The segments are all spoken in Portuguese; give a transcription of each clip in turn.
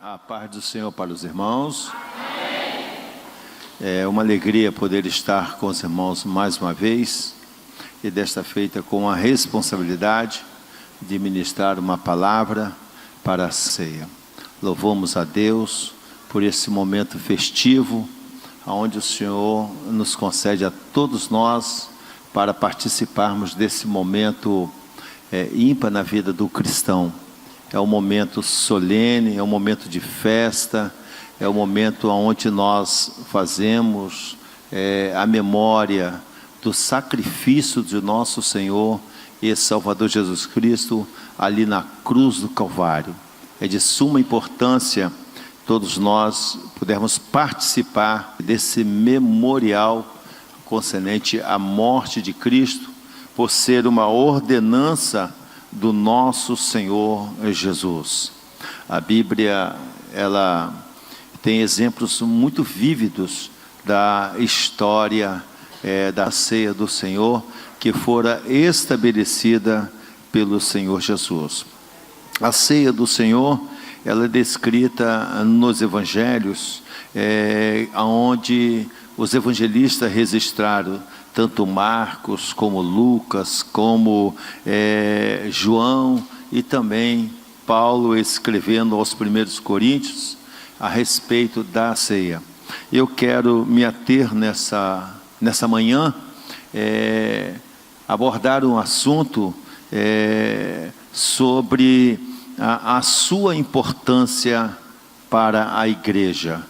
A paz do Senhor para os irmãos. É uma alegria poder estar com os irmãos mais uma vez, e desta feita com a responsabilidade de ministrar uma palavra para a ceia. Louvamos a Deus por esse momento festivo, onde o Senhor nos concede a todos nós para participarmos desse momento ímpar na vida do cristão. É um momento solene, é um momento de festa, é um momento onde nós fazemos a memória do sacrifício de nosso Senhor e Salvador Jesus Cristo ali na cruz do Calvário. É de suma importância todos nós pudermos participar desse memorial concernente à morte de Cristo, por ser uma ordenança do nosso Senhor Jesus. A Bíblia, ela tem exemplos muito vívidos da história da ceia do Senhor, que fora estabelecida pelo Senhor Jesus. A ceia do Senhor, ela é descrita nos evangelhos, onde os evangelistas registraram tanto Marcos, como Lucas, como João, e também Paulo escrevendo aos primeiros Coríntios a respeito da ceia. Eu quero me ater nessa manhã, abordar um assunto sobre a sua importância para a igreja.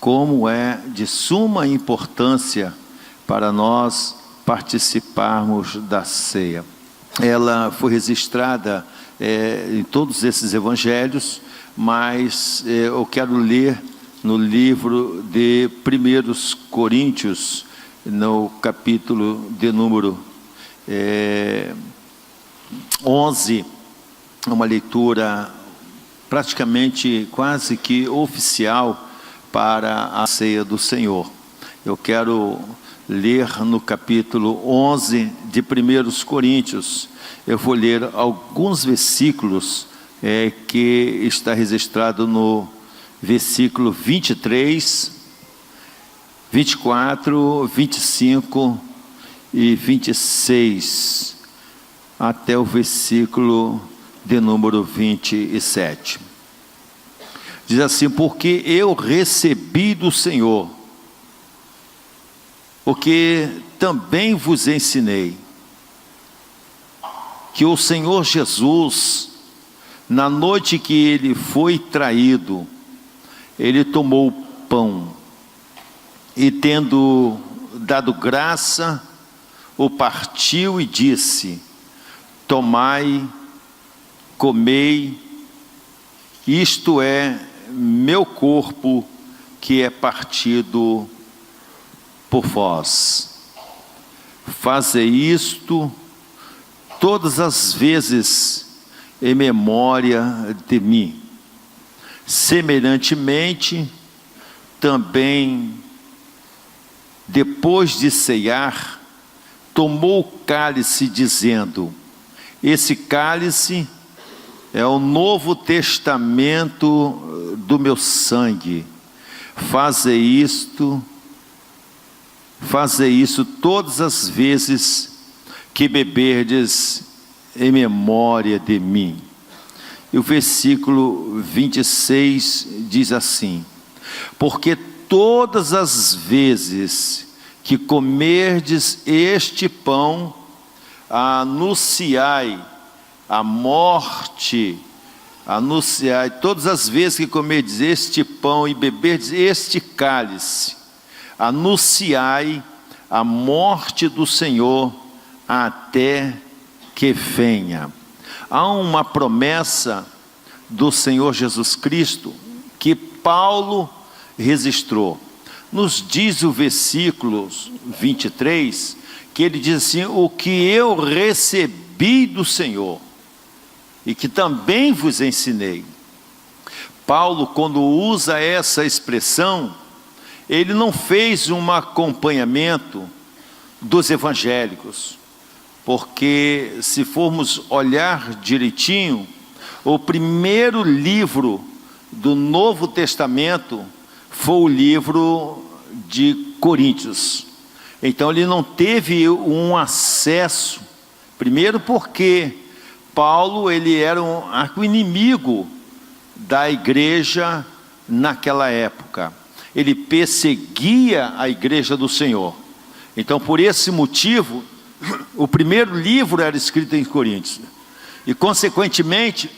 Como é de suma importância para nós participarmos da ceia. Ela foi registrada em todos esses evangelhos, mas eu quero ler no livro de 1 Coríntios, no capítulo de número 11, uma leitura praticamente quase que oficial para a ceia do Senhor. Eu quero ler no capítulo 11 de 1 Coríntios. Eu vou ler alguns versículos que está registrado no versículo 23, 24, 25 e 26, até o versículo de número 27. Diz assim: porque eu recebi do Senhor o que também vos ensinei, que o Senhor Jesus, na noite que ele foi traído, ele tomou o pão, e tendo dado graça, o partiu e disse: tomai, comei, isto é meu corpo que é partido por vós. Fazei isto todas as vezes em memória de mim. Semelhantemente, também, depois de ceiar, tomou o cálice, dizendo: esse cálice é o novo testamento do meu sangue. Fazei isso todas as vezes que beberdes em memória de mim. E o versículo 26 diz assim: porque todas as vezes que comerdes este pão, anunciai a morte, todas as vezes que comerdes este pão e beberdes este cálice, anunciai a morte do Senhor até que venha. Há uma promessa do Senhor Jesus Cristo que Paulo registrou. Nos diz o versículo 23, que ele diz assim: o que eu recebi do Senhor, e que também vos ensinei. Paulo, quando usa essa expressão, ele não fez um acompanhamento dos evangélicos, porque se formos olhar direitinho, o primeiro livro do Novo Testamento foi o livro de Coríntios. Então ele não teve um acesso, primeiro porque Paulo ele era um arqui-inimigo da igreja naquela época. Ele perseguia a igreja do Senhor. Então por esse motivo, o primeiro livro era escrito em Coríntios. E consequentemente,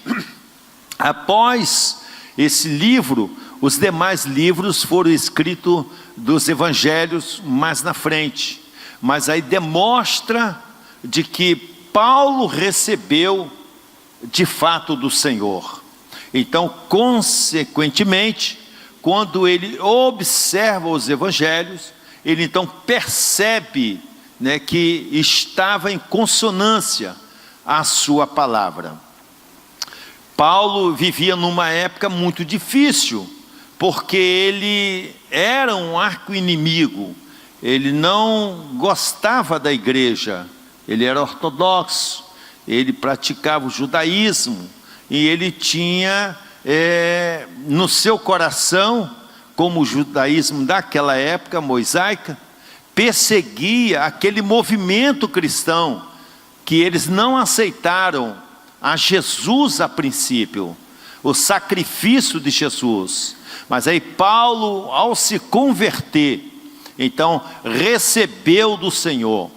após esse livro, os demais livros foram escritos dos evangelhos mais na frente. Mas aí demonstra de que Paulo recebeu de fato do Senhor. Então, consequentemente, quando ele observa os evangelhos, ele então percebe, né, que estava em consonância a sua palavra. Paulo vivia numa época muito difícil, porque ele era um arqui-inimigo, ele não gostava da igreja, ele era ortodoxo, ele praticava o judaísmo, e ele tinha no seu coração, como o judaísmo daquela época mosaica, perseguia aquele movimento cristão, que eles não aceitaram a Jesus a princípio, o sacrifício de Jesus. Mas aí Paulo, ao se converter, então recebeu do Senhor.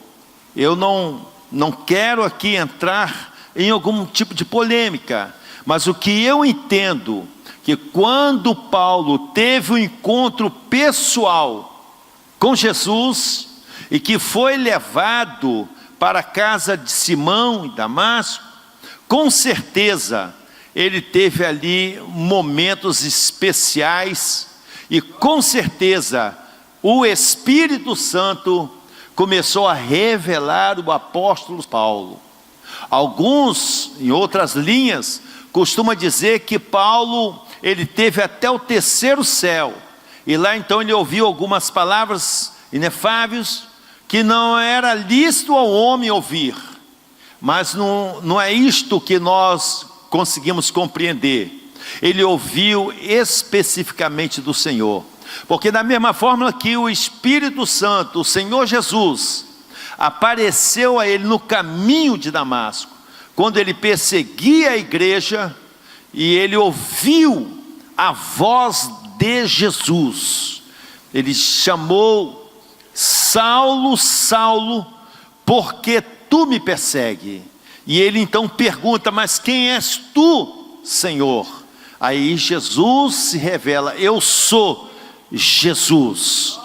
Eu não quero aqui entrar em algum tipo de polêmica, mas o que eu entendo, que quando Paulo teve um encontro pessoal com Jesus, e que foi levado para a casa de Simão em Damasco, com certeza ele teve ali momentos especiais, e com certeza o Espírito Santo começou a revelar o apóstolo Paulo. Alguns, em outras linhas, costumam dizer que Paulo, ele teve até o terceiro céu, e lá então ele ouviu algumas palavras inefáveis, que não era lícito ao homem ouvir. Mas não é isto que nós conseguimos compreender. Ele ouviu especificamente do Senhor, porque da mesma forma que o Espírito Santo, o Senhor Jesus, apareceu a ele no caminho de Damasco, quando ele perseguia a igreja, e ele ouviu a voz de Jesus, ele chamou: Saulo, Saulo, porque tu me persegue? E ele então pergunta: mas quem és tu, Senhor? Aí Jesus se revela: eu sou Jesus,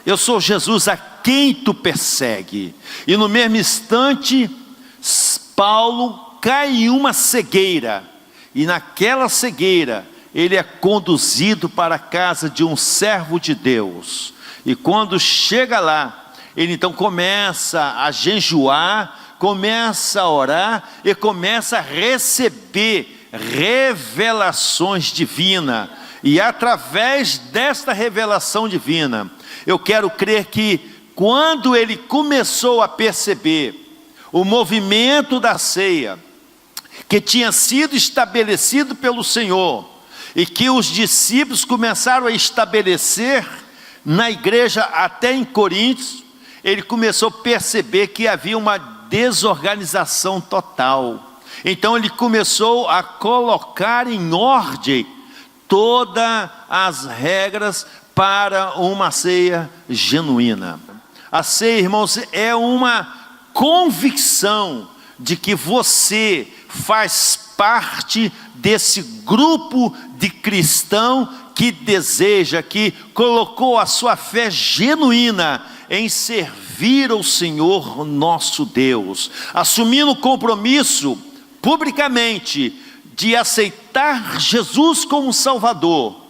eu sou Jesus a quem tu persegue. E no mesmo instante, Paulo cai em uma cegueira, e naquela cegueira ele é conduzido para a casa de um servo de Deus. E quando chega lá, ele então começa a jejuar, começa a orar e começa a receber revelações divinas. E através desta revelação divina, eu quero crer que quando ele começou a perceber o movimento da ceia, que tinha sido estabelecido pelo Senhor, e que os discípulos começaram a estabelecer na igreja até em Coríntios, ele começou a perceber que havia uma desorganização total. Então ele começou a colocar em ordem todas as regras para uma ceia genuína. A ceia, irmãos, é uma convicção de que você faz parte desse grupo de cristão que deseja, que colocou a sua fé genuína em servir ao Senhor nosso Deus, assumindo o compromisso publicamente de aceitar Jesus como Salvador,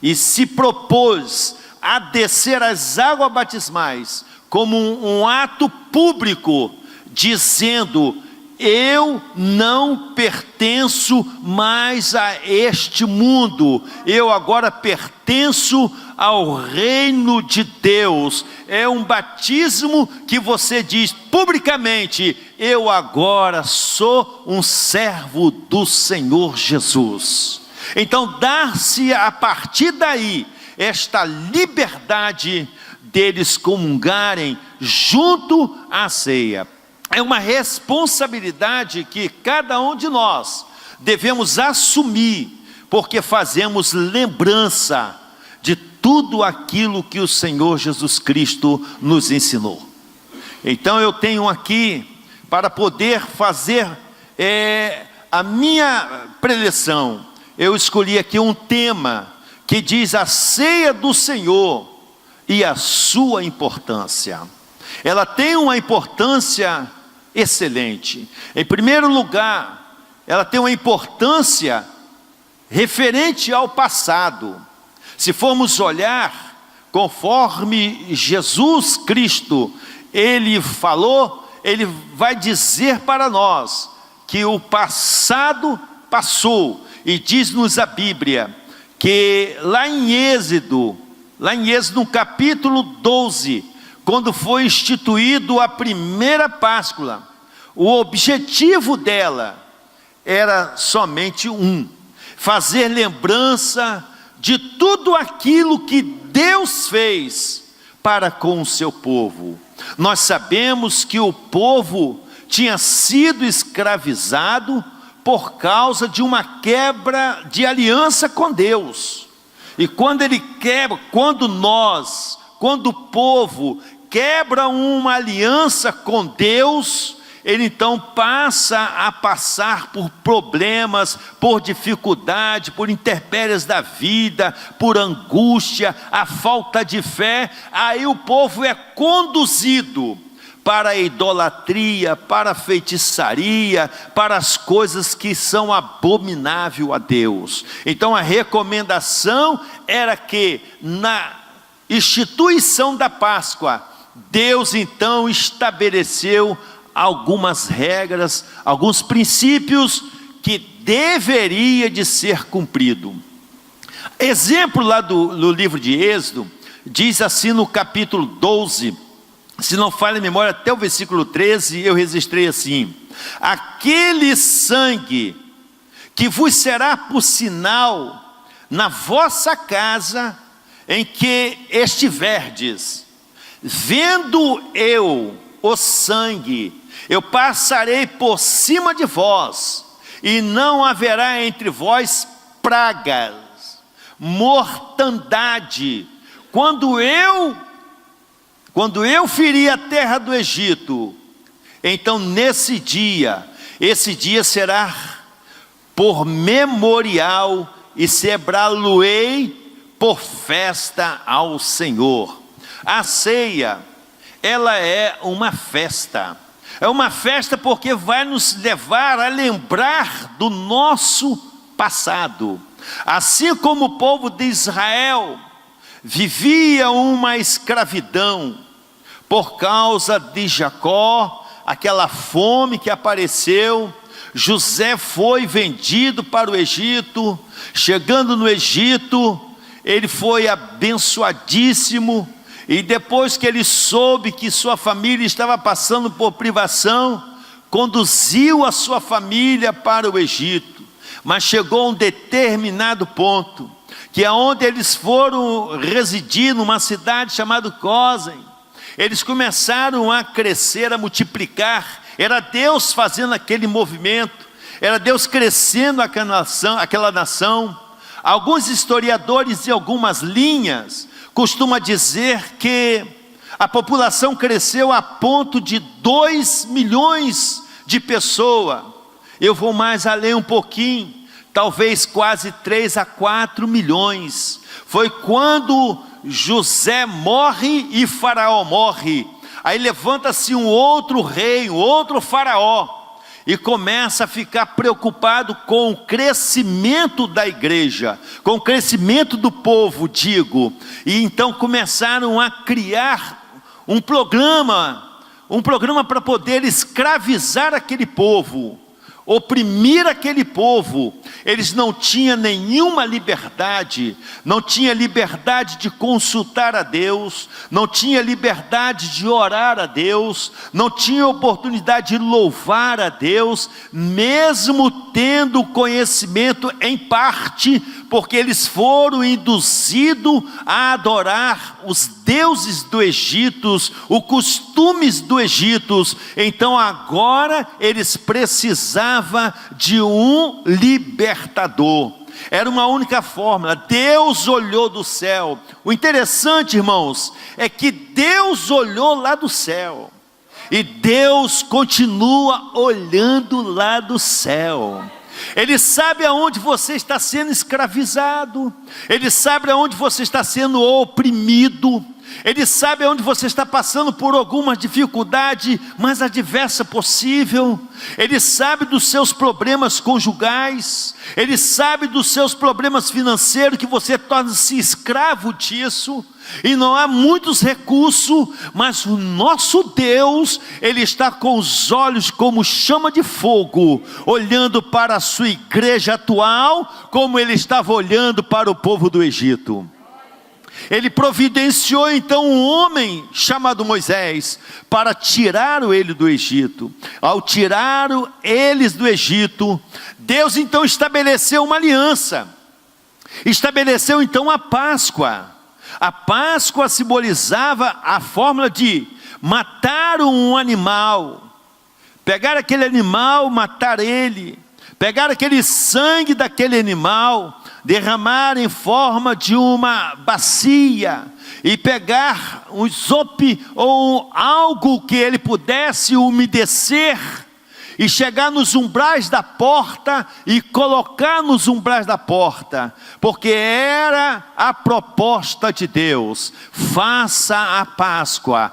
e se propôs a descer as águas batismais como um ato público, dizendo: eu não pertenço mais a este mundo, eu agora pertenço ao reino de Deus. É um batismo que você diz publicamente: eu agora sou um servo do Senhor Jesus. Então dá-se a partir daí esta liberdade deles comungarem junto à ceia. É uma responsabilidade que cada um de nós devemos assumir, porque fazemos lembrança de tudo aquilo que o Senhor Jesus Cristo nos ensinou. Então eu tenho aqui, para poder fazer a minha preleção, eu escolhi aqui um tema que diz a ceia do Senhor e a sua importância. Ela tem uma importância excelente. Em primeiro lugar, ela tem uma importância referente ao passado. Se formos olhar, conforme Jesus Cristo, Ele falou, Ele vai dizer para nós que o passado passou. E diz-nos a Bíblia, que lá em Êxodo no capítulo 12, quando foi instituído a primeira Páscoa, o objetivo dela era somente fazer lembrança de tudo aquilo que Deus fez para com o seu povo. Nós sabemos que o povo tinha sido escravizado por causa de uma quebra de aliança com Deus. E quando o povo quebra uma aliança com Deus, ele então passa a passar por problemas, por dificuldade, por intempéries da vida, por angústia, a falta de fé. Aí o povo é conduzido para a idolatria, para a feitiçaria, para as coisas que são abomináveis a Deus. Então a recomendação era que na instituição da Páscoa, Deus então estabeleceu algumas regras, alguns princípios que deveria de ser cumprido. Exemplo lá no livro de Êxodo, diz assim no capítulo 12, se não falha a memória, até o versículo 13, eu registrei assim: aquele sangue que vos será por sinal na vossa casa em que estiverdes, vendo eu o sangue, eu passarei por cima de vós, e não haverá entre vós pragas, mortandade. Quando eu feri a terra do Egito, então esse dia será por memorial, e celebrá-lo-ei por festa ao Senhor. A ceia, ela é uma festa porque vai nos levar a lembrar do nosso passado. Assim como o povo de Israel vivia uma escravidão por causa de Jacó, aquela fome que apareceu. José foi vendido para o Egito. Chegando no Egito, ele foi abençoadíssimo, e depois que ele soube que sua família estava passando por privação, conduziu a sua família para o Egito. Mas chegou a um determinado ponto, que aonde eles foram residir, numa cidade chamada Gósen, eles começaram a crescer, a multiplicar. Era Deus fazendo aquele movimento, era Deus crescendo aquela nação. Alguns historiadores e algumas linhas costumam dizer que a população cresceu a ponto de 2 milhões de pessoas. Eu vou mais além um pouquinho, talvez quase 3 a 4 milhões. Foi quando José morre e Faraó morre. Aí levanta-se um outro rei, um outro faraó, e começa a ficar preocupado com o crescimento da igreja, com o crescimento do povo, e então começaram a criar um programa para poder escravizar aquele povo, oprimir aquele povo. eles não tinham nenhuma liberdade, não tinha liberdade de consultar a Deus, não tinha liberdade de orar a Deus, não tinha oportunidade de louvar a Deus, mesmo tendo conhecimento em parte, porque eles foram induzidos a adorar os deuses do Egito, os costumes do Egito. Então agora eles precisavam de um libertador. Era uma única fórmula. Deus olhou do céu. O interessante, irmãos, é que Deus olhou lá do céu, e Deus continua olhando lá do céu. Ele sabe aonde você está sendo escravizado, Ele sabe aonde você está sendo oprimido, Ele sabe aonde você está passando por alguma dificuldade mais adversa possível. Ele sabe dos seus problemas conjugais, Ele sabe dos seus problemas financeiros, que você torna-se escravo disso, e não há muitos recursos, mas o nosso Deus, Ele está com os olhos como chama de fogo, olhando para a sua igreja atual, como Ele estava olhando para o povo do Egito. Ele providenciou então um homem chamado Moisés, para tirar ele do Egito. Ao tirar eles do Egito, Deus então estabeleceu uma aliança, estabeleceu então a Páscoa. A Páscoa simbolizava a fórmula de matar um animal, pegar aquele animal, matar ele, pegar aquele sangue daquele animal, derramar em forma de uma bacia, e pegar um isope ou algo que ele pudesse umedecer, e chegar nos umbrais da porta e colocar nos umbrais da porta, porque era a proposta de Deus. Faça a Páscoa,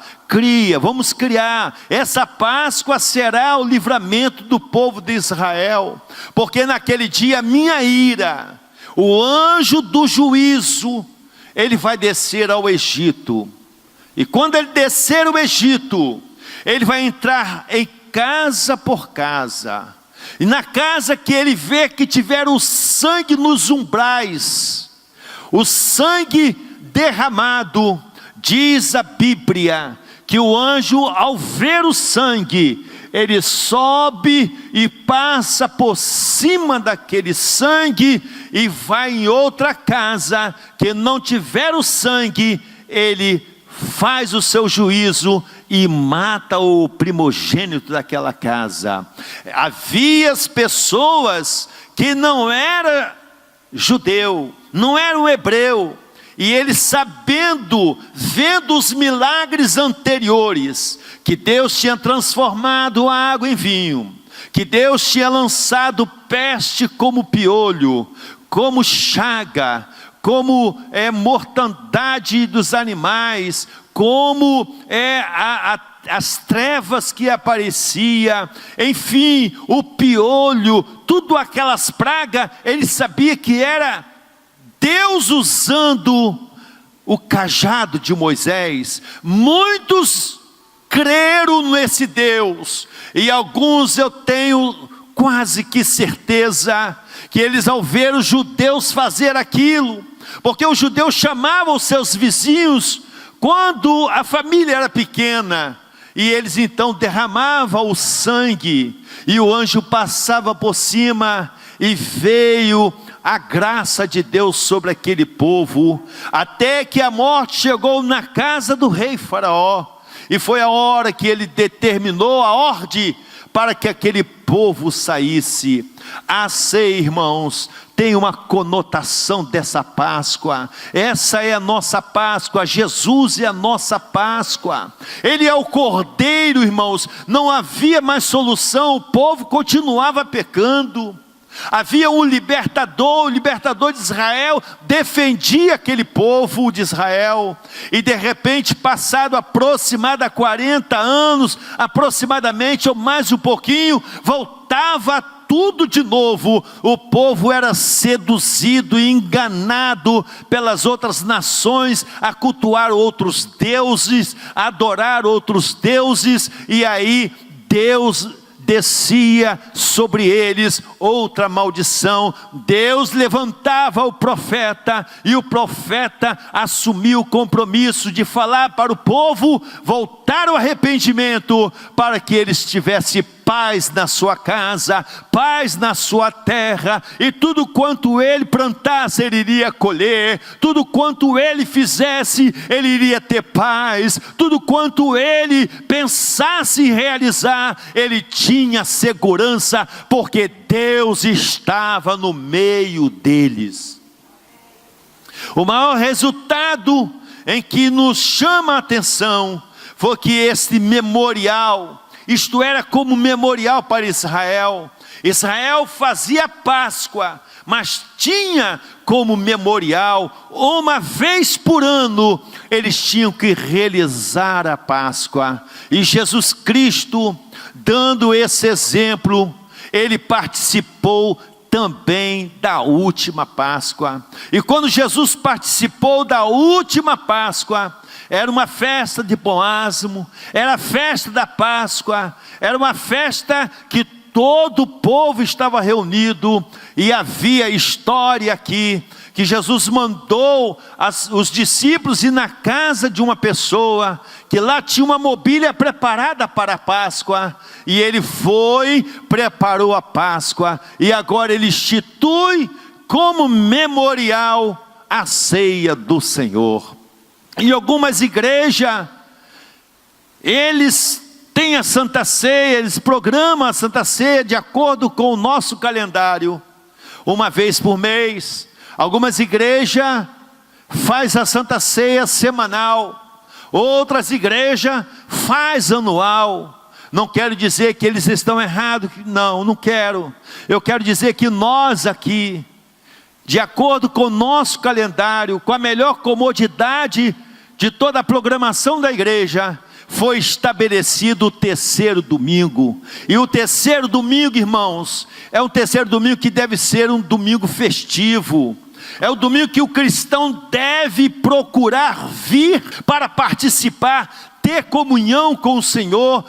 vamos criar, essa Páscoa será o livramento do povo de Israel, porque naquele dia a minha ira, o anjo do juízo, ele vai descer ao Egito, e quando ele descer ao Egito, ele vai entrar em casa por casa, e na casa que ele vê que tiver o sangue nos umbrais, o sangue derramado, diz a Bíblia, que o anjo, ao ver o sangue, ele sobe e passa por cima daquele sangue, e vai em outra casa que não tiver o sangue, ele faz o seu juízo e mata o primogênito daquela casa. Havia pessoas que não eram judeu, não eram hebreu, e eles vendo os milagres anteriores, que Deus tinha transformado a água em vinho, que Deus tinha lançado peste como piolho, como chaga, como mortandade dos animais, como as trevas que aparecia, enfim, o piolho, tudo aquelas pragas, ele sabia que era Deus usando o cajado de Moisés. Muitos creram nesse Deus, e alguns eu tenho quase que certeza, que eles, ao ver os judeus fazer aquilo, porque os judeus chamavam os seus vizinhos, quando a família era pequena, e eles então derramavam o sangue, e o anjo passava por cima, e veio a graça de Deus sobre aquele povo, até que a morte chegou na casa do rei Faraó, e foi a hora que ele determinou a ordem para que aquele povo saísse. A ceia, irmãos, tem uma conotação dessa Páscoa. Essa é a nossa Páscoa. Jesus é a nossa Páscoa. Ele é o Cordeiro, irmãos. Não havia mais solução, o povo continuava pecando. Havia um libertador, o libertador de Israel defendia aquele povo de Israel, e de repente, passado aproximadamente 40 anos, aproximadamente, ou mais um pouquinho, voltava tudo de novo. O povo era seduzido e enganado pelas outras nações a cultuar outros deuses, a adorar outros deuses, e aí Deus descia sobre eles outra maldição. Deus levantava o profeta, e o profeta assumiu o compromisso de falar para o povo voltar ao arrependimento, para que eles tivessem paz na sua casa, paz na sua terra, e tudo quanto ele plantasse, ele iria colher, tudo quanto ele fizesse, ele iria ter paz, tudo quanto ele pensasse em realizar, ele tinha segurança, porque Deus estava no meio deles. O maior resultado em que nos chama a atenção foi que este memorial, isto era como memorial para Israel. Israel fazia Páscoa, mas tinha como memorial, uma vez por ano, eles tinham que realizar a Páscoa. E Jesus Cristo, dando esse exemplo, ele participou também da última Páscoa. E quando Jesus participou da última Páscoa, era uma festa de bom ázimo, era a festa da Páscoa, era uma festa que todo o povo estava reunido, e havia história aqui, que Jesus mandou os discípulos ir na casa de uma pessoa, que lá tinha uma mobília preparada para a Páscoa, e ele foi, preparou a Páscoa, e agora ele institui como memorial a ceia do Senhor. Em algumas igrejas, eles têm a Santa Ceia, eles programam a Santa Ceia de acordo com o nosso calendário, uma vez por mês. Algumas igrejas faz a Santa Ceia semanal, outras igrejas faz anual. Não quero dizer que eles estão errados, não quero. Eu quero dizer que nós aqui, de acordo com o nosso calendário, com a melhor comodidade de toda a programação da igreja, foi estabelecido o terceiro domingo. E o terceiro domingo, irmãos, é um terceiro domingo que deve ser um domingo festivo. É o domingo que o cristão deve procurar vir para participar, ter comunhão com o Senhor.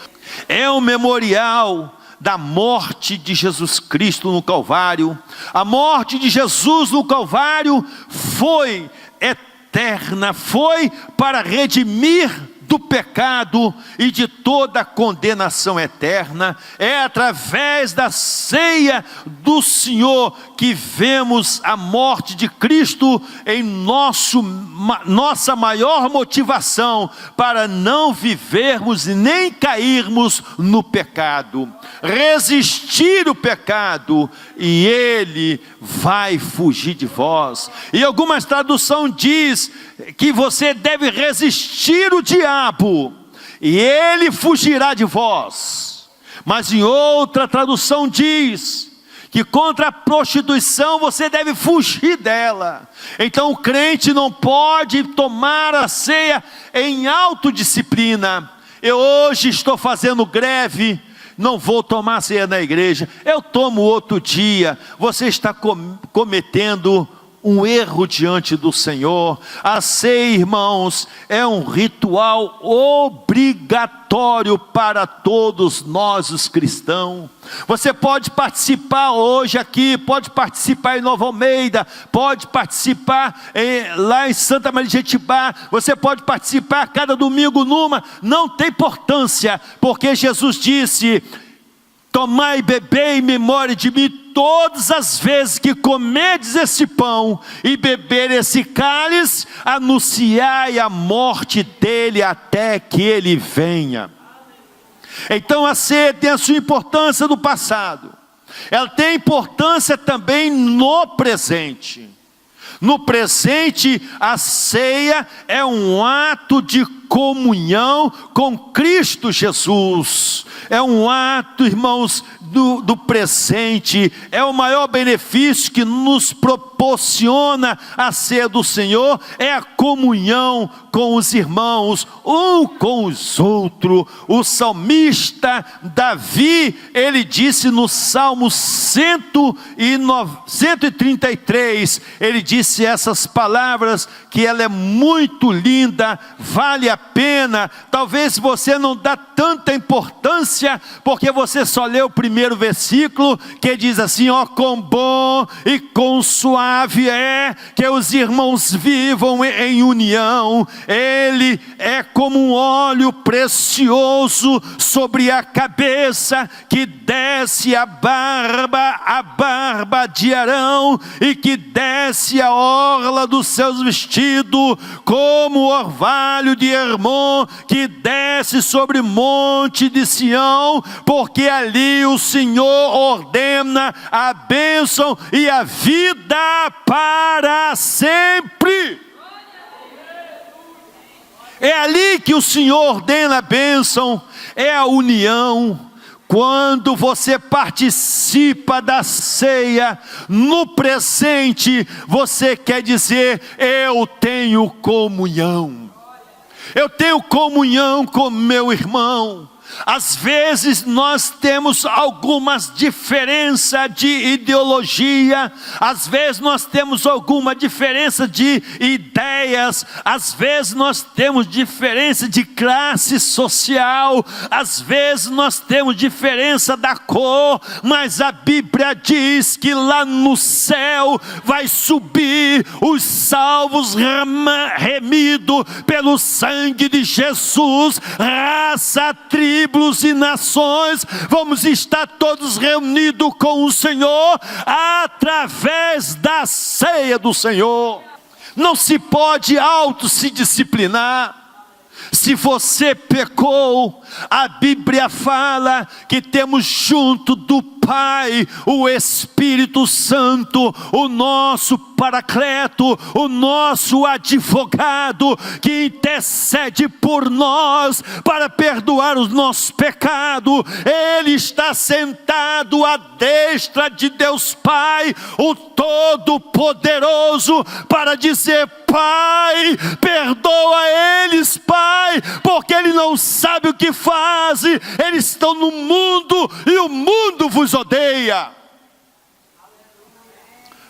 É um memorial da morte de Jesus Cristo no Calvário. A morte de Jesus no Calvário foi eterna, foi para redimir do pecado e de toda condenação eterna. É através da ceia do Senhor que vemos a morte de Cristo em nossa maior motivação para não vivermos e nem cairmos no pecado. Resistir o pecado e ele vai fugir de vós. E algumas traduções diz que você deve resistir o diabo e ele fugirá de vós. Mas em outra tradução diz que contra a prostituição você deve fugir dela. Então o crente não pode tomar a ceia em autodisciplina. Eu hoje estou fazendo greve, não vou tomar ceia na igreja, eu tomo outro dia. Você está cometendo um erro diante do Senhor. A ceia, irmãos, é um ritual obrigatório para todos nós os cristãos. Você pode participar hoje aqui, pode participar em Nova Almeida, pode participar lá em Santa Maria de Jetibá, você pode participar cada domingo numa, não tem importância, porque Jesus disse: tomai e bebei em memória de mim todas as vezes que comerdes esse pão e beber esse cálice, anunciai a morte dele até que ele venha. Então a ceia tem a sua importância no passado, ela tem importância também no presente. No presente, a ceia é um ato de comunhão com Cristo Jesus. É um ato, irmãos, do presente, é o maior benefício que nos proporciona a ceia do Senhor, é a comunhão com os irmãos, um com os outros. O salmista Davi, ele disse no Salmo 133, ele disse essas palavras, que ela é muito linda, vale a pena. Talvez você não dá tanta importância, porque você só leu o primeiro versículo, que diz assim: ó, quão bom e quão suave é que os irmãos vivam em união. Ele é como um óleo precioso sobre a cabeça, que desce a barba de Arão, e que desce a orla dos seus vestidos, como o orvalho de Hermon, que desce sobre o monte de Sião, porque ali o Senhor ordena a bênção e a vida para sempre. É ali que o Senhor ordena a bênção, é a união. Quando você participa da ceia, no presente, você quer dizer: eu tenho comunhão. Eu tenho comunhão com meu irmão. Às vezes nós temos algumas diferenças de ideologia, às vezes nós temos alguma diferença de ideias, às vezes nós temos diferença de classe social, às vezes nós temos diferença da cor, mas a Bíblia diz que lá no céu vai subir os salvos remidos pelo sangue de Jesus, raça, tribos e nações. Vamos estar todos reunidos com o Senhor através da ceia do Senhor. Não se pode se disciplinar. Se você pecou, a Bíblia fala que temos junto do Pai o Espírito Santo, o nosso Paracleto, o nosso advogado, que intercede por nós para perdoar os nossos pecados. Ele está sentado à destra de Deus Pai, o Todo-Poderoso, para dizer: Pai, perdoa eles, Pai, porque eles não sabem o que fazem. Eles estão no mundo e o mundo vos odeia.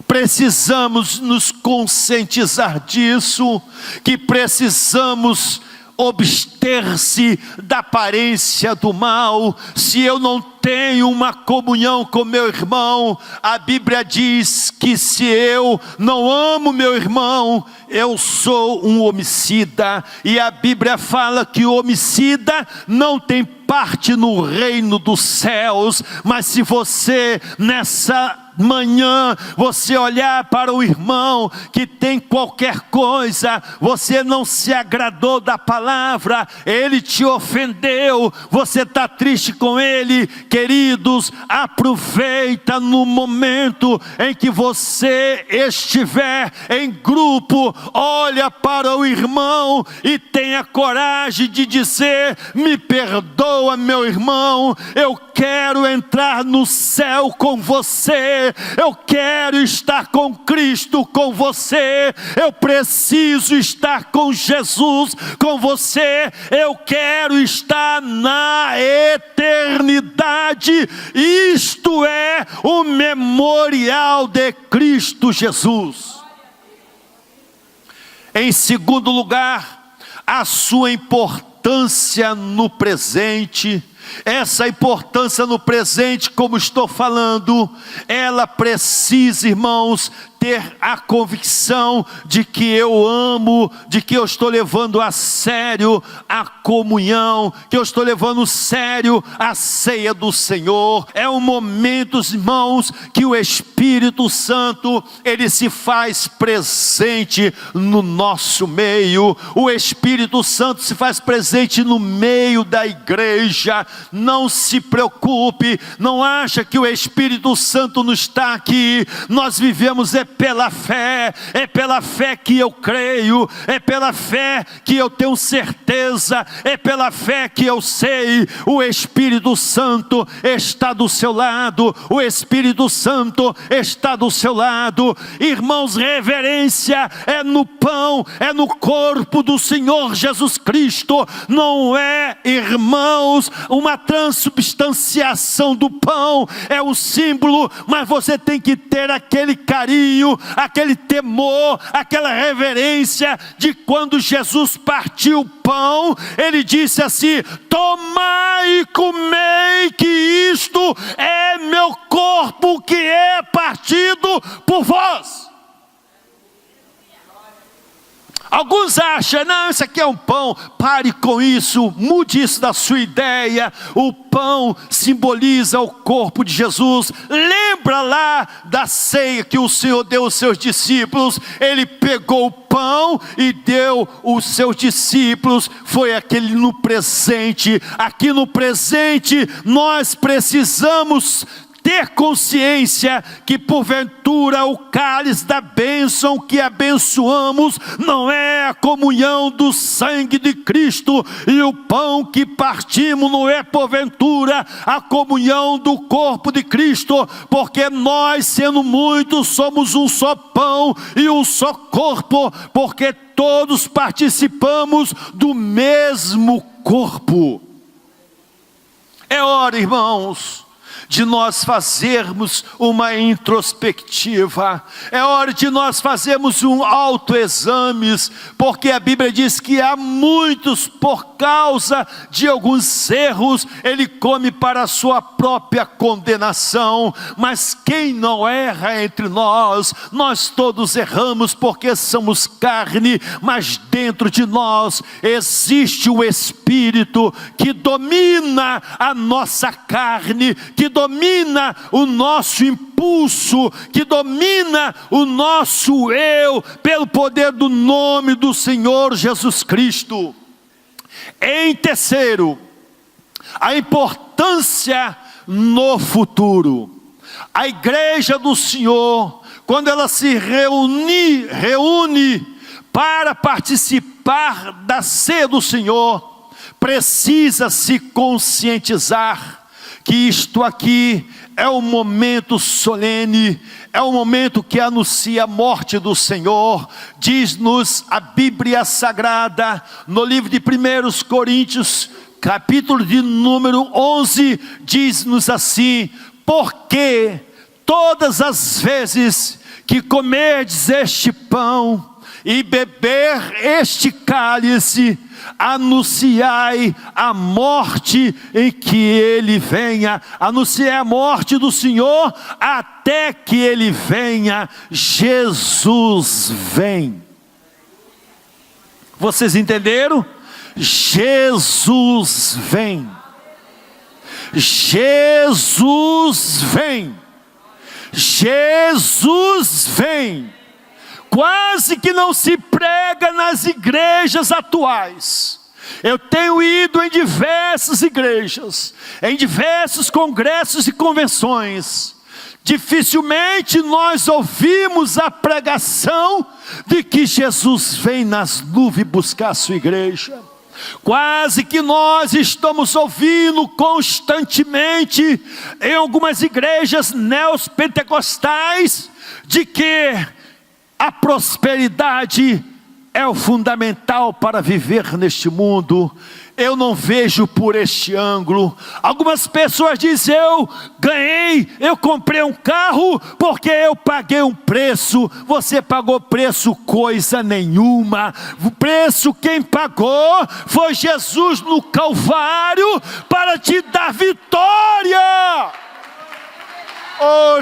Precisamos nos conscientizar disso, que precisamos abster-se da aparência do mal. Se eu não tenho uma comunhão com meu irmão, a Bíblia diz que se eu não amo meu irmão, eu sou um homicida. E a Bíblia fala que o homicida não tem parte no reino dos céus. Mas se você nessa manhã, você olhar para o irmão que tem qualquer coisa, você não se agradou da palavra, ele te ofendeu, você está triste com ele, queridos, aproveita no momento em que você estiver em grupo, olha para o irmão e tenha coragem de dizer: me perdoa, meu irmão, eu quero entrar no céu com você, eu quero estar com Cristo com você, eu preciso estar com Jesus com você, eu quero estar na eternidade. Isto é o memorial de Cristo Jesus. Em segundo lugar, a sua importância no presente. Essa importância no presente, como estou falando, ela precisa, irmãos, ter a convicção de que eu amo, de que eu estou levando a sério a comunhão, que eu estou levando a sério a ceia do Senhor. É um momento, irmãos, que o Espírito Santo, ele se faz presente no nosso meio. O Espírito Santo se faz presente no meio da igreja. Não se preocupe, não acha que o Espírito Santo não está aqui. Nós vivemos pela fé que eu creio, é pela fé que eu tenho certeza, é pela fé que eu sei. O Espírito Santo está do seu lado, o Espírito Santo está do seu lado. Irmãos, reverência é no pão, é no corpo do Senhor Jesus Cristo. Não é, irmãos, uma transubstanciação do pão, é o símbolo, mas você tem que ter aquele carinho, aquele temor, aquela reverência de quando Jesus partiu o pão, ele disse assim: tomai e comei, que isto é meu corpo que é partido por vós. Alguns acham, não, isso aqui é um pão. Pare com isso, mude isso da sua ideia. O pão simboliza o corpo de Jesus. Lembra lá da ceia que o Senhor deu aos seus discípulos? Ele pegou o pão e deu aos seus discípulos. Foi aquele no presente. Aqui no presente nós precisamos ter consciência que porventura o cálice da bênção que abençoamos não é a comunhão do sangue de Cristo, e o pão que partimos não é porventura a comunhão do corpo de Cristo, porque nós, sendo muitos, somos um só pão e um só corpo, porque todos participamos do mesmo corpo. É hora, irmãos, de nós fazermos uma introspectiva. É hora de nós fazermos um autoexame, porque a Bíblia diz que há muitos, por causa de alguns erros, ele come para a sua própria condenação. Mas quem não erra entre nós? Nós todos erramos porque somos carne, mas dentro de nós existe o Espírito que domina a nossa carne, que domina o nosso impulso, que domina o nosso eu, pelo poder do nome do Senhor Jesus Cristo. Em terceiro, a importância no futuro. A igreja do Senhor, quando ela se reúne para participar da ceia do Senhor, precisa se conscientizar que isto aqui é um momento solene, é um momento que anuncia a morte do Senhor. Diz-nos a Bíblia Sagrada, no livro de 1 Coríntios, capítulo de número 11, diz-nos assim: porque todas as vezes que comerdes este pão e beber este cálice, anunciai a morte em que ele venha. Anunciai a morte do Senhor até que ele venha. Jesus vem. Vocês entenderam? Jesus vem. Jesus vem. Jesus vem. Quase que não se prega nas igrejas atuais. Eu tenho ido em diversas igrejas, em diversos congressos e convenções. Dificilmente nós ouvimos a pregação de que Jesus vem nas nuvens buscar a sua igreja. Quase que nós estamos ouvindo constantemente em algumas igrejas neopentecostais de que a prosperidade é o fundamental para viver neste mundo. Eu não vejo por este ângulo. Algumas pessoas dizem: eu comprei um carro porque eu paguei um preço. Você pagou preço coisa nenhuma. O preço quem pagou foi Jesus no Calvário para te dar vitória. Oh,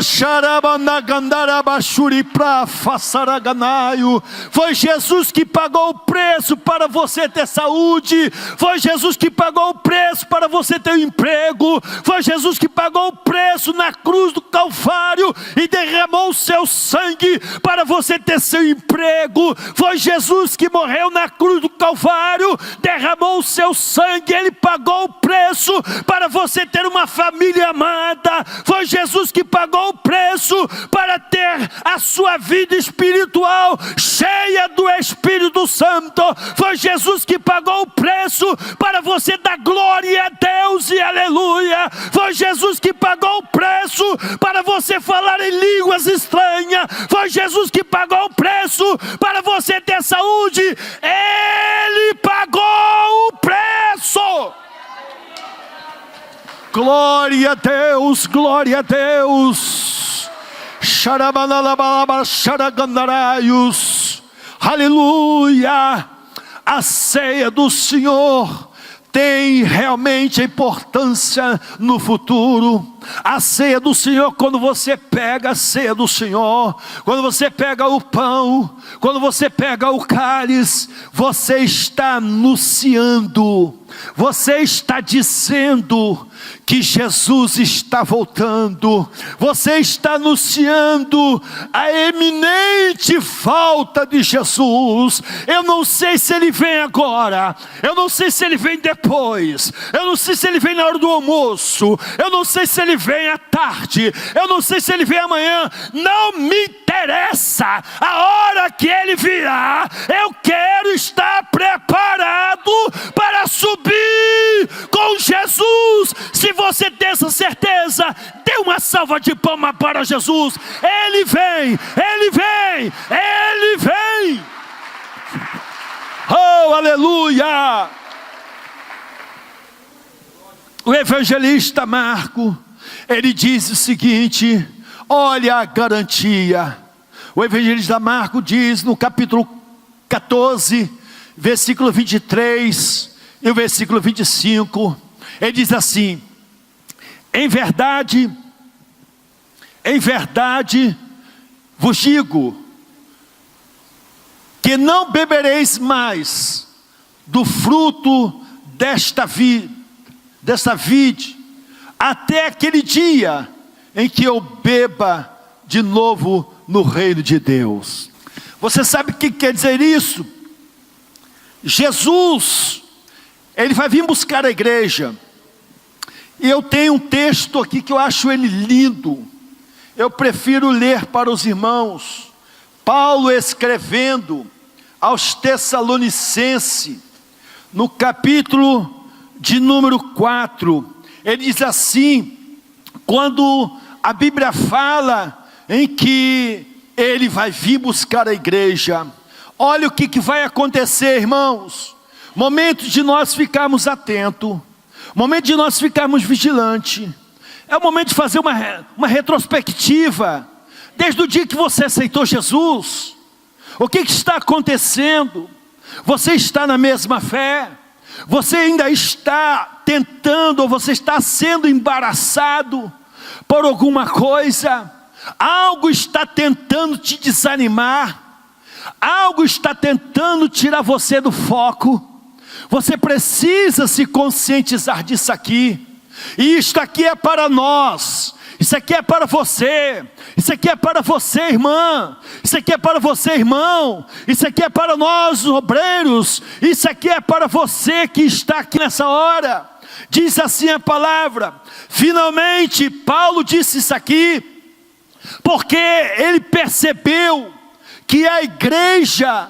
foi Jesus que pagou o preço para você ter saúde. Foi Jesus que pagou o preço para você ter um emprego. Foi Jesus que pagou o preço na cruz do Calvário e derramou o seu sangue para você ter seu emprego. Foi Jesus que morreu na cruz do Calvário, derramou o seu sangue, Ele pagou o preço para você ter uma família amada. Foi Jesus que pagou o preço para ter a sua vida espiritual cheia do Espírito Santo. Foi Jesus que pagou o preço para você dar glória a Deus e aleluia. Foi Jesus que pagou o preço para você falar em línguas estranhas. Foi Jesus que pagou o preço para você ter saúde. Ele pagou o preço. Glória a Deus, glória a Deus. Aleluia. A ceia do Senhor tem realmente importância no futuro. A ceia do Senhor, quando você pega a ceia do Senhor, quando você pega o pão, quando você pega o cálice, você está anunciando, você está dizendo que Jesus está voltando. Você está anunciando a eminente volta de Jesus. Eu não sei se Ele vem agora, eu não sei se Ele vem depois, eu não sei se Ele vem na hora do almoço, eu não sei se Ele vem à tarde, eu não sei se Ele vem amanhã. Não me interessa a hora que Ele virá. Eu quero estar preparado para subir com Jesus. Se você tem essa certeza, dê uma salva de palmas para Jesus. Ele vem, Ele vem, Ele vem. Oh, aleluia. O evangelista Marcos, ele diz o seguinte: olha a garantia. O evangelista Marcos diz no capítulo 14, versículo 23 e o versículo 25, ele diz assim: em verdade vos digo, que não bebereis mais do fruto desta vide, até aquele dia em que eu beba de novo no reino de Deus. Você sabe o que quer dizer isso? Jesus, Ele vai vir buscar a igreja. E eu tenho um texto aqui que eu acho ele lindo. Eu prefiro ler para os irmãos. Paulo escrevendo aos Tessalonicenses, no capítulo de número 4, ele diz assim, quando a Bíblia fala em que ele vai vir buscar a igreja, olha o que vai acontecer, irmãos. Momento de nós ficarmos atentos, momento de nós ficarmos vigilantes, é o momento de fazer uma retrospectiva, desde o dia que você aceitou Jesus. O que está acontecendo? Você está na mesma fé? Você ainda está tentando, ou você está sendo embaraçado por alguma coisa? Algo está tentando te desanimar, algo está tentando tirar você do foco. Você precisa se conscientizar disso aqui. E isto aqui é para nós, isso aqui é para você, isso aqui é para você, irmã, isso aqui é para você, irmão, isso aqui é para nós, obreiros, isso aqui é para você que está aqui nessa hora. Diz assim a palavra. Finalmente Paulo disse isso aqui porque ele percebeu que a igreja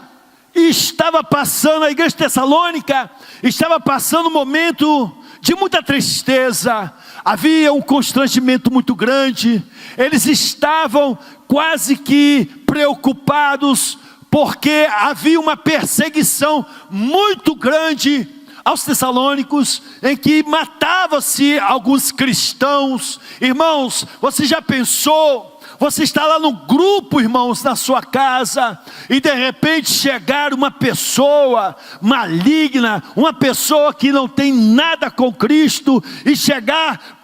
estava passando, a igreja tessalônica estava passando um momento de muita tristeza. Havia um constrangimento muito grande. Eles estavam quase que preocupados, porque havia uma perseguição muito grande aos tessalônicos, em que matava-se alguns cristãos. Irmãos, você já pensou? Você está lá no grupo, irmãos, na sua casa, e de repente chegar uma pessoa maligna, uma pessoa que não tem nada com Cristo, e chegar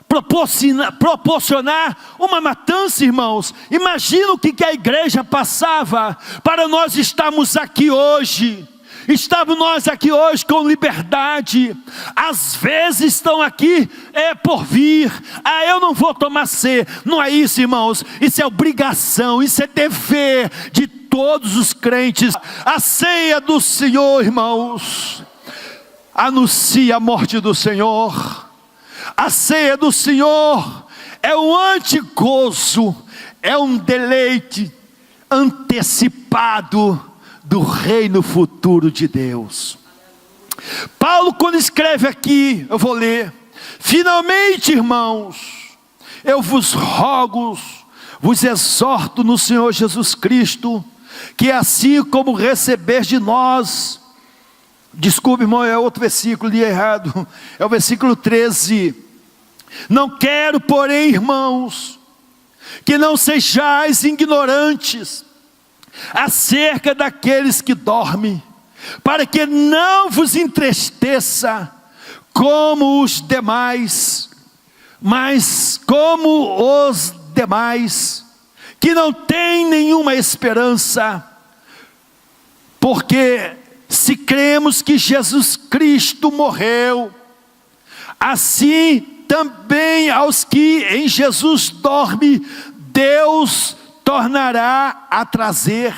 proporcionar uma matança, irmãos. Imagina o que a igreja passava para nós estarmos aqui hoje. Estamos nós aqui hoje com liberdade. Às vezes estão aqui por vir. Eu não vou tomar ceia. Não é isso, irmãos. Isso é obrigação, isso é dever de todos os crentes. A ceia do Senhor, irmãos, anuncia a morte do Senhor. A ceia do Senhor é um antigozo, é um deleite antecipado do reino futuro de Deus. Paulo, quando escreve aqui, eu vou ler: finalmente, irmãos, eu vos rogo, vos exorto no Senhor Jesus Cristo, que assim como receber de nós, desculpe, irmão, é outro versículo, li errado, é o versículo 13, não quero, porém, irmãos, que não sejais ignorantes acerca daqueles que dormem, para que não vos entristeça como os demais, mas como os demais, que não têm nenhuma esperança. Porque se cremos que Jesus Cristo morreu, assim também aos que em Jesus dormem, Deus tornará a trazer.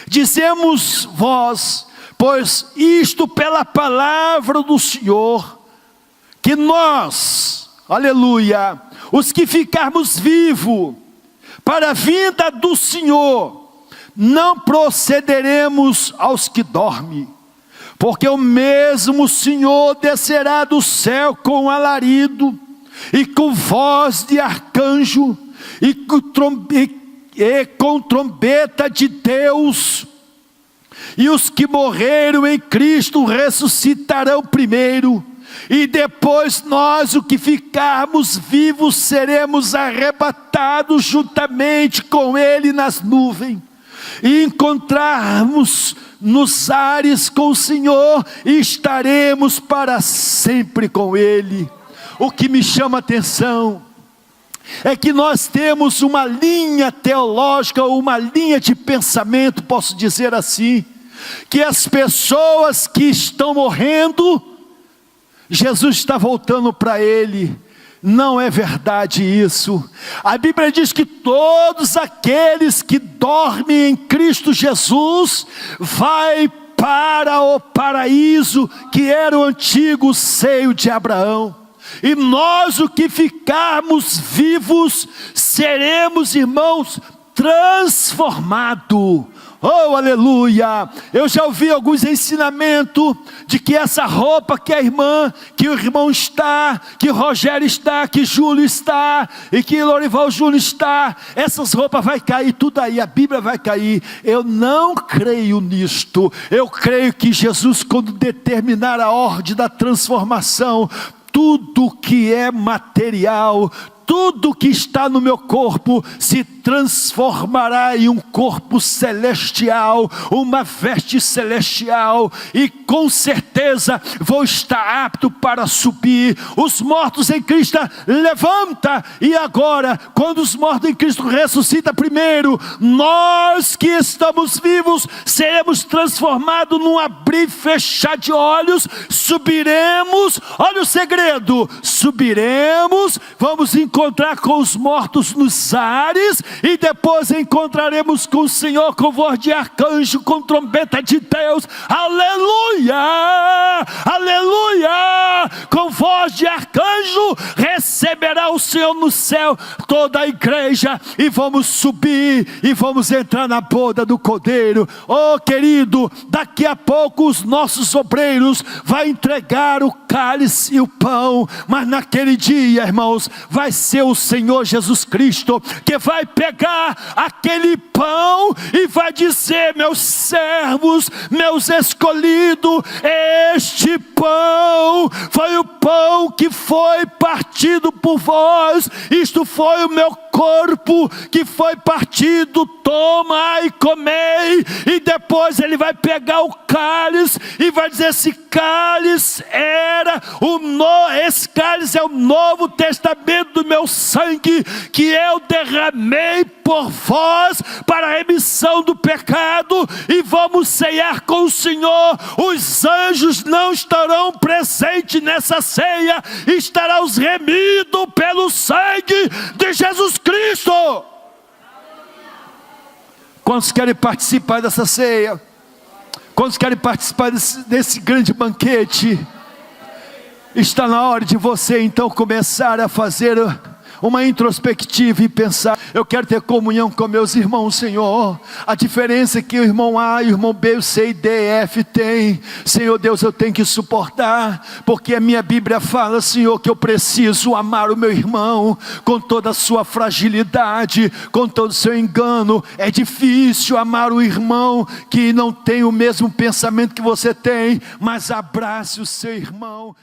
Dizemos vós, pois isto pela palavra do Senhor, que nós, aleluia, os que ficarmos vivos para a vinda do Senhor, não procederemos aos que dormem, porque o mesmo Senhor descerá do céu com alarido, e com voz de arcanjo, e com trombeta de Deus, e os que morreram em Cristo ressuscitarão primeiro, e depois nós, o que ficarmos vivos, seremos arrebatados juntamente com Ele nas nuvens, e encontrarmos nos ares com o Senhor, e estaremos para sempre com Ele. O que me chama a atenção é que nós temos uma linha teológica, uma linha de pensamento, posso dizer assim, que as pessoas que estão morrendo, Jesus está voltando para ele. Não é verdade isso. A Bíblia diz que todos aqueles que dormem em Cristo Jesus vai para o paraíso, que era o antigo seio de Abraão. E nós, o que ficarmos vivos, seremos, irmãos, transformados. Oh, aleluia! Eu já ouvi alguns ensinamentos de que essa roupa que a irmã, que o irmão está, que o Rogério está, que Júlio está, e que Lorival Júnior está, essas roupas vai cair tudo aí, a Bíblia vai cair. Eu não creio nisto. Eu creio que Jesus, quando determinar a ordem da transformação, tudo que é material, tudo que está no meu corpo se transformará em um corpo celestial, uma veste celestial, e com certeza vou estar apto para subir. Os mortos em Cristo levanta, e agora, quando os mortos em Cristo ressuscitam primeiro, nós que estamos vivos seremos transformados num abrir e fechar de olhos, subiremos. Olha o segredo: subiremos, vamos encontrar com os mortos nos ares, e depois encontraremos com o Senhor com voz de arcanjo, com trombeta de Deus. Aleluia, aleluia, com voz de arcanjo receberá o Senhor no céu toda a igreja, e vamos subir e vamos entrar na boda do Cordeiro. Oh querido, daqui a pouco os nossos obreiros vão entregar o cálice e o pão, mas naquele dia, irmãos, vai ser o Senhor Jesus Cristo que vai pegar aquele pão e vai dizer: meus servos, meus escolhidos, este pão foi o pão que foi partido por vós, isto foi o meu corpo que foi partido, tomai e comei. E depois ele vai pegar o cálice e vai dizer: esse cálice é o Novo Testamento do meu sangue, que eu derramei por vós para a remissão do pecado. E vamos ceiar com o Senhor. Os anjos não estarão presentes nessa ceia, estarão remidos pelo sangue de Jesus Cristo. Quantos querem participar dessa ceia? Quantos querem participar desse grande banquete? Está na hora de você então começar a fazer uma introspectiva e pensar: eu quero ter comunhão com meus irmãos, Senhor. A diferença que o irmão A, o irmão B, o C, D, F tem, Senhor Deus, eu tenho que suportar, porque a minha Bíblia fala, Senhor, que eu preciso amar o meu irmão com toda a sua fragilidade, com todo o seu engano. É difícil amar o irmão que não tem o mesmo pensamento que você tem, mas abrace o seu irmão.